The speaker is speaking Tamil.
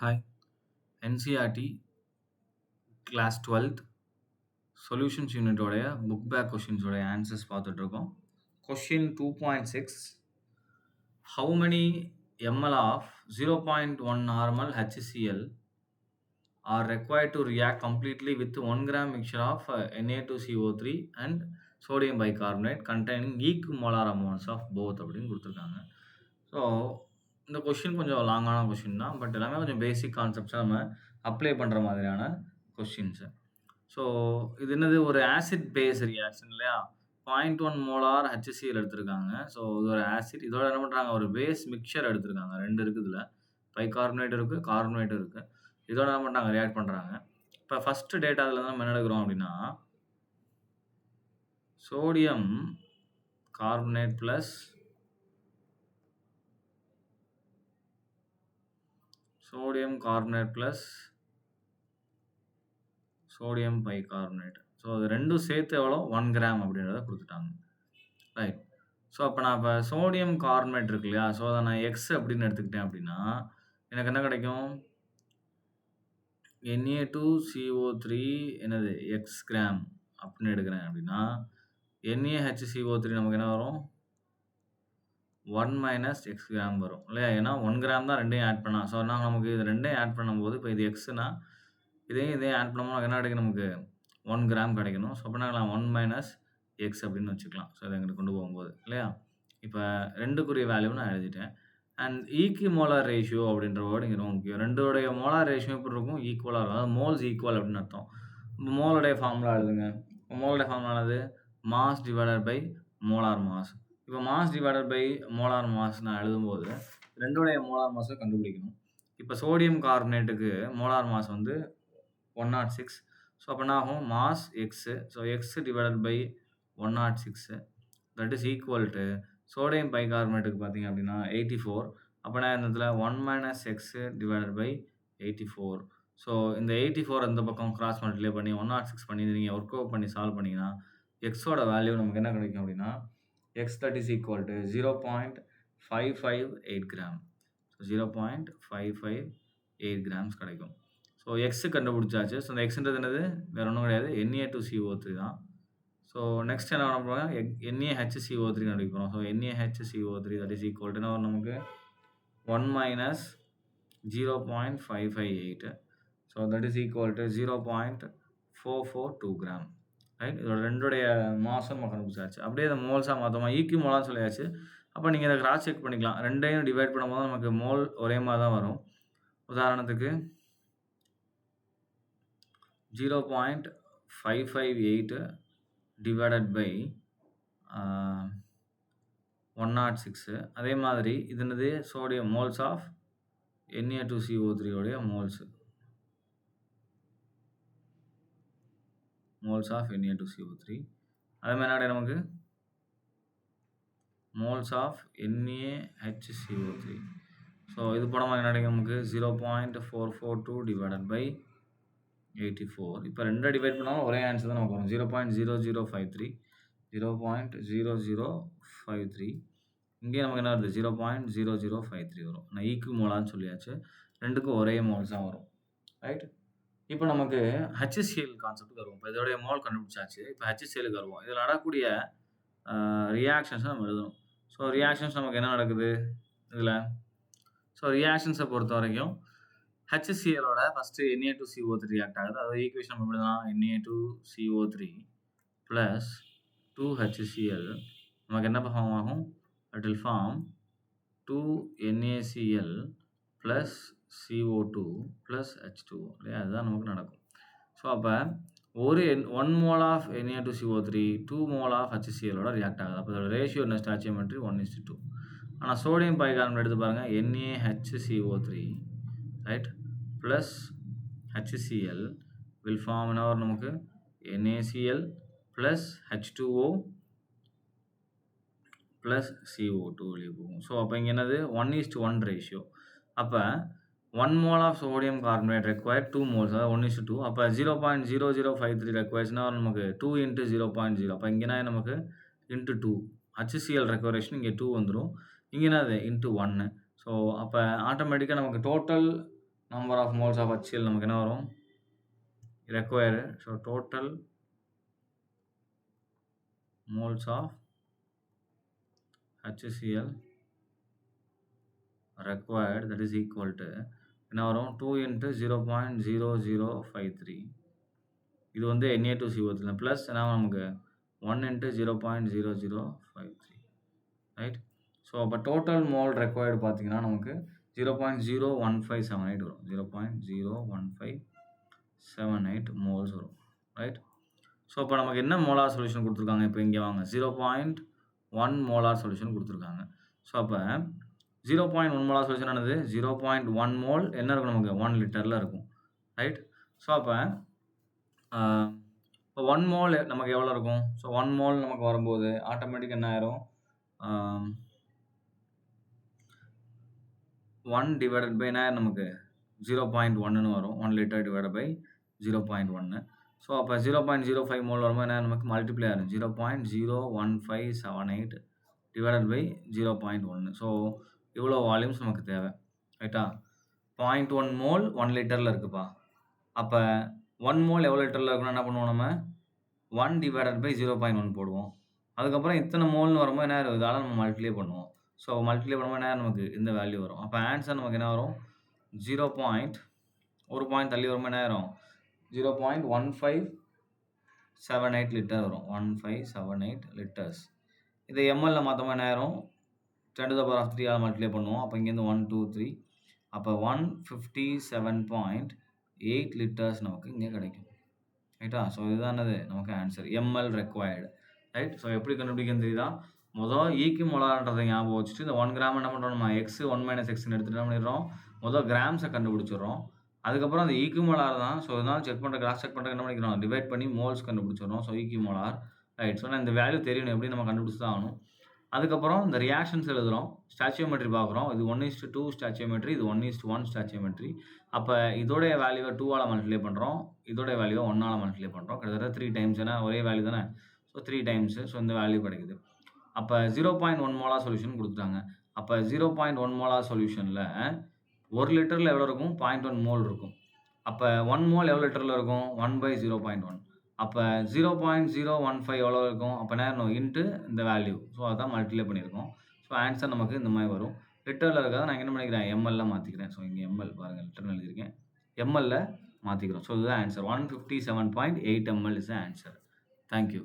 Hi, NCRT Class 12th Solutions Unit உடைய புக் பேக் கொஷின்ஸ் உடைய ஆன்சர்ஸ் பார்த்துட்டு இருக்கோம். Question 2.6 How many ml of 0.1 normal HCl are required to react completely with 1 gram mixture of Na2CO3 and sodium bicarbonate containing equimolar amounts of both அப்படின்னு கொடுத்துருக்காங்க. ஸோ இந்த கொஷின் கொஞ்சம் லாங்கான கொஷின் தான். பட் எல்லாமே கொஞ்சம் பேசிக் கான்செப்ட்ஸை நம்ம அப்ளை பண்ணுற மாதிரியான கொஷின்ஸு. ஸோ இது என்னது ஒரு ஆசிட் பேஸ் ரியாக்ஷன் இல்லையா? 0.1 மோலார் HCl எடுத்திருக்காங்க. ஸோ இது ஒரு ஆசிட். இதோட என்ன பண்ணுறாங்க, ஒரு பேஸ் மிக்சர் எடுத்திருக்காங்க. 2 இருக்குது இதில். பைகார்பனேட் இருக்குது, கார்பனேட் இருக்குது. இதோட என்ன பண்ணுறாங்க, ரியாக்ட் பண்ணுறாங்க. இப்போ ஃபஸ்ட்டு டேட்டாவில் நம்ம என்ன எடுக்கிறோம் அப்படின்னா, sodium carbonate plus sodium carbonate plus sodium bicarbonate. So அது ரெண்டும் சேர்த்து எவ்வளோ 1 கிராம் அப்படின்றத கொடுத்துட்டாங்க. ரைட். ஸோ அப்போ நான் இப்போ சோடியம் கார்பனேட் இருக்கு இல்லையா? ஸோ அதை நான் எக்ஸ் அப்படின்னு எடுத்துக்கிட்டேன் அப்படின்னா எனக்கு என்ன கிடைக்கும்? Na2CO3 என்னது எக்ஸ் கிராம் அப்படின்னு எடுக்கிறேன் அப்படின்னா NaHCO3 நமக்கு என்ன வரும்? 1 மைனஸ் எக்ஸ் கிராம் வரும் இல்லையா? ஏன்னா 1 கிராம் தான் ரெண்டையும் ஆட் பண்ணலாம். ஸோ அதனால் நமக்கு இது ரெண்டையும் ஆட் பண்ணும்போது இப்போ இது எக்ஸ்னா இதையும் ஆட் பண்ணும்போது என்ன கிடைக்கும்? நமக்கு 1 கிராம் கிடைக்கணும். ஸோ அப்போ நான் 1 மைனஸ் எக்ஸ் அப்படின்னு வச்சுக்கலாம். ஸோ இதை எங்கிட்ட கொண்டு போகும்போது இல்லையா? இப்போ 2க்குரிய வேல்யூ நான் எழுதிட்டேன். அண்ட் ஈக்விமோலார் ரேஷியோ அப்படின்ற வேர்டு இங்கே ரொம்ப முக்கியம். 2டைய மோலார் ரேஷியோ எப்படி இருக்கும்? ஈக்குவலாக இருக்கும். அதாவது மோல்ஸ் ஈக்குவல் அப்படின்னு அர்த்தம். மோலுடைய ஃபார்முலா எழுதுங்க. மோலுடைய ஃபார்முலானது mass divided by molar mass. இப்போ mass divided by molar mass நான் எழுதும்போது 2டைய மோலார் மாஸை கண்டுபிடிக்கணும். இப்போ சோடியம் கார்பனேட்டுக்கு மோலார் மாஸ் வந்து 106. ஸோ அப்போ என்ன ஆகும்? Mass x. So x divided by 106 that is equal to sodium பைகார்பனேட்டுக்கு பார்த்தீங்க அப்படின்னா 84. அப்போ நான் இந்த இடத்துல 1 minus x divided by 84. So இந்த 84 இந்த பக்கம் கிராஸ் மல்டிப்ளை பண்ணி 106 பண்ணி நீங்கள் ஒர்க் அவுட் பண்ணி சால்வ் பண்ணிங்கன்னா எக்ஸோட வேல்யூ நமக்கு என்ன கிடைக்கும் அப்படின்னா X that is equal to 0.558 gram. So 0.558 grams கிடைக்கும். ஸோ எக்ஸு கண்டுபிடிச்சாச்சு. ஸோ இந்த எக்ஸுன்றது என்னது? வேறு ஒன்றும் கிடையாது, Na2CO3 தான். ஸோ நெக்ஸ்ட் என்ன பண்ண போகிறோம்? NaHCO3 கண்டுபிடிக்க போகிறோம். So NaHCO3 that is equal to என்ன வரும் நமக்கு? 1 minus 0.558. So that is equal to 0.442 gram. Right. இதோட ரெண்டுடைய மாசம் நம்ம கண்டுபிடிச்சாச்சு. அப்படியே இதை மோல்ஸாக மாற்றோமா? ஈக்விமோலான்னு சொல்லியாச்சு. அப்போ நீங்கள் இதை கிராஸ் செக் பண்ணிக்கலாம். ரெண்டையும் டிவைட் பண்ணும்போது நமக்கு மோல் ஒரே மாதிரி தான் வரும். உதாரணத்துக்கு 0.558 டிவைடட் பை 106. அதே மாதிரி இது என்னது? சோடியம் மோல்ஸ் ஆஃப் Na2CO3 உடைய மோல்ஸ். Moles of Na2CO3. அதே மாதிரி என்ன நமக்கு? Moles of NaHCO3. ஸோ இது போனோமா என்ன கிடைக்கும் நமக்கு? 0.442 டிவைடட் பை 84. இப்போ 2 டிவைட் பண்ணாலும் ஒரே ஆன்சர் தான் நமக்கு வரும். 0.0053. 0.0053. இங்கே நமக்கு என்ன வருது? 0.0053 வரும். நான் ஈக்விமோலான்னு சொல்லியாச்சு. 2க்கும் ஒரே மோல்ஸ் தான் வரும். ரைட். இப்போ நமக்கு HCl கான்செப்ட்டுக்கு வருவோம். இப்போ இதோடைய மோல் கண்டுபிடிச்சாச்சு. இப்போ HClக்கு வருவோம். இதில் நடக்கக்கூடிய ரியாக்ஷன்ஸை நம்ம எழுதணும். ஸோ ரியாக்ஷன்ஸ் நமக்கு என்ன நடக்குது இதில்? ஸோ ரியாக்ஷன்ஸை பொறுத்த வரைக்கும் HClோட ஃபஸ்ட்டு Na2CO3 ரியாக்ட் ஆகுது. அதாவது ஈக்குவேஷன் நம்ம எப்படி தான்? Na2CO3 ப்ளஸ் 2HCl நமக்கு என்ன ஃபார்ம் ஆகும்? It will form 2NaCl plus CO2 plus H2O இல்லையா? அதுதான் நமக்கு நடக்கும். ஸோ அப்போ 1 mole of Na2CO3 2 mole of HClோட ரியாக்ட் ஆகுது. அப்போ அதோட ரேஷியோ என்ன? ஸ்டாச்சியோமெட்ரி 1:2. ஆனால் சோடியம் பைகார்பனேட் எடுத்து பாருங்கள். NaHCO3 right plus HCl will form என்ன வரும் நமக்கு? NaCl plus H2O plus CO2 வெளியே போகும். ஸோ அப்போ இங்கே என்னது? 1:1 ரேஷியோ. அப்போ 1 mole of sodium carbonate require 2 moles, அதாவது 1:2. அப்போ 0.0053 ரெக்வயர்ஸ்னா நமக்கு 2 இன்ட்டு 0.0. அப்போ இங்கேனா நமக்கு இன்ட்டு 2. HCl ரெக்வயரேஷன் இங்கே 2 வந்துடும். இங்கே என்னது? இன்ட்டு 1. ஸோ அப்போ ஆட்டோமேட்டிக்காக நமக்கு total number of moles of HCl நமக்கு என்ன வரும்? Required. So total moles of HCl required, that is equal to என்ன வரும்? 2 into 0.0053. இது வந்து Na2CO3 ப்ளஸ் என்ன நமக்கு 1 into 0.0053, ரைட்? ஸோ அப்போ டோட்டல் மோல் ரெக்வயர்டு பார்த்தீங்கன்னா நமக்கு 0.01578 வரும். 0.01578 மோல்ஸ் வரும், ரைட்? ஸோ இப்போ நமக்கு என்ன மோலார் சொல்யூஷன் கொடுத்துருக்காங்க? இப்போ இங்கே வாங்க, 0.1 மோலார் சொல்யூஷன் கொடுத்துருக்காங்க. ஸோ அப்போ 0.1 மோலார் சொல்யூஷன் ஆனது 0.1 மோல் என்ன இருக்கும் நமக்கு? 1 லிட்டரில் இருக்கும், ரைட்? ஸோ அப்போ இப்போ 1 மோல் நமக்கு எவ்வளோ இருக்கும்? ஸோ 1 மோல் நமக்கு வரும்போது ஆட்டோமேட்டிக் என்ன ஆயிரும்? 1 டிவைடட் பை என்ன நமக்கு 0.1ன்னு வரும். 1 லிட்டர் டிவைடட் பை 0.1. ஸோ அப்போ 0.05 மோல் வரும்போது என்ன நமக்கு மல்டிப்ளை ஆகும்? 0.01578 டிவைடட் பை 0.1. ஸோ இவ்வளோ வால்யூம்ஸ் நமக்கு தேவை, ரைட்டா? 0.1 மோல் 1 லிட்டரில் இருக்குப்பா. அப்போ 1 மோல் எவ்வளோ லிட்டரில் இருக்குன்னா என்ன பண்ணுவோம்? நம்ம 1 டிவைடட் பை 0.1 போடுவோம். அதுக்கப்புறம் இத்தனை மோல்னு வரும்போது என்ன ஆகும்? இதால் நம்ம மல்டிப்ளை பண்ணுவோம். ஸோ மல்டிப்ளை பண்ணும்போது என்ன நமக்கு இந்த வேல்யூ வரும். அப்போ ஆன்சர் நமக்கு என்ன வரும்? 1 பாயிண்ட் தள்ளி வரும்போது என்ன ஆயிரும்? 0.1578 லிட்டர் வரும். 1578 லிட்டர்ஸ். இதை எம்எல்ல மாற்றமா என்ன ஆயிரும்? 10⁻³ ஆல் மல்டிப்ளை பண்ணுவோம். அப்போ இங்கேருந்து 1 2 3, அப்போ 157.8 லிட்டர்ஸ் நமக்கு இங்கே கிடைக்கும், ரைட்டா? ஸோ இதுதானது நமக்கு answer, ML required, right? So எப்படி கண்டுபிடிக்கன்னு தெரியுதா? மொதல் ஈக்கு மோலார்ன்றதை ஞாபகம் வச்சுட்டு இந்த 1 கிராம் என்ன பண்ணுறோம்? நம்ம எக்ஸ் 1 - எக்ஸ்ன்னு எடுத்துகிட்டு என்ன பண்ணிடுறோம்? மொதல் கிராம்ஸை கண்டுபிடிச்சிடுறோம். அதுக்கப்புறம் அந்த ஈக்குமோலார் தான். ஸோ இதனால் செக் பண்ணுற, கிராஸ் செக் பண்ணுறதுக்கு என்ன பண்ணிக்கிறோம்? டிவைட் பண்ணி மோல்ஸ் கண்டுபிடிச்சிடுறோம். So equimolar, right? ஸோ நான் இந்த வேல்யூ தெரியணும், எப்படி நம்ம கண்டுபிடிச்சி தான் ஆகணும். அதுக்கப்புறம் இந்த ரியாக்ஷன்ஸ் எழுதுகிறோம், ஸ்டாச்சியோமெட்ரி பார்க்குறோம். இது 1:2 ஸ்டாச்சியோமெட்ரி, இது 1:1 ஸ்டாச்சியோமெட்ரி. அப்போ இதோடைய வேல்யூவை 2ஆல் மல்டிப்ளை பண்ணுறோம், இதோடைய வேல்யூவை 1ஆல் மல்டிப்ளை பண்ணுறோம். கிட்டத்தட்ட 3 டைம்ஸ், ஏன்னா ஒரே வேல்யூ தானே. So 3 times. ஸோ இந்த வேல்யூ கிடைக்குது. அப்போ 0.1 மோலார் சொல்யூஷன் கொடுத்துட்டாங்க. அப்போ 0.1 மோலார் சொல்யூஷனில் 1 லிட்டரில் எவ்வளோ இருக்கும்? 0.1 மோல் இருக்கும். அப்போ 1 மோல் எவ்வளோ லிட்டரில் இருக்கும்? 1/0.1. அப்போ 0.015 எவ்வளோ இருக்கும்? அப்போ நேரம் இன்ட்டு இந்த வேல்யூ. ஸோ அதான் மல்டிப்ளை பண்ணியிருக்கோம். ஸோ ஆன்சர் நமக்கு இந்த மாதிரி வரும். லிட்டரில் இருக்கிறத நான் என்ன பண்ணிக்கிறேன்? எம்எல்ல மாற்றிக்கிறேன். ஸோ இங்கே எம்எல் பாருங்கள், லிட்டர்னு எழுதியிருக்கேன், எம்எல்ல மாற்றிக்கிறோம். ஸோ இதுதான் answer. 157.8 ml is the answer. Thank you.